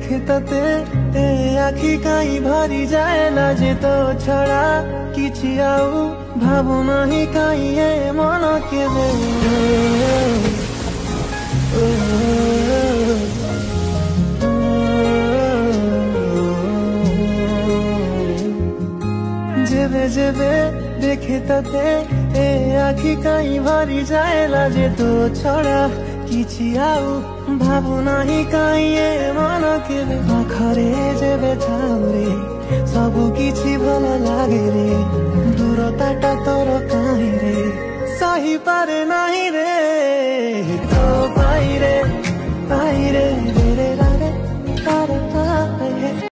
দেখে তাতে ଏ ଆଖି କାହିଁ ଭରି ଯାଏ ଲାଜେ ତୋ ଛଡ଼ା କିଛି ଆଉ ଭାବୁନାହିଁ କାହିଁ ଏ ମନ କେବେ যেবে যেবে দেখে তাতে ଏ ଆଖି କାହିଁ ଭରି ଯାଏ ଲାଜେ ତୋ ଛଡ଼ା କିଛି ଆଉ ଭାବୁନାହିଁ କାହିଁ ଏ ମନ କେବେ ପାଖରେ ଯେବେ ଥାଉ ରେ ସବୁ କିଛି ଭଲ ଲାଗେ ରେ ଦୂରତାଟା ତୋର କାହିଁ ରେ ସହିପାରେ ନାହିଁ ରେ ତୋ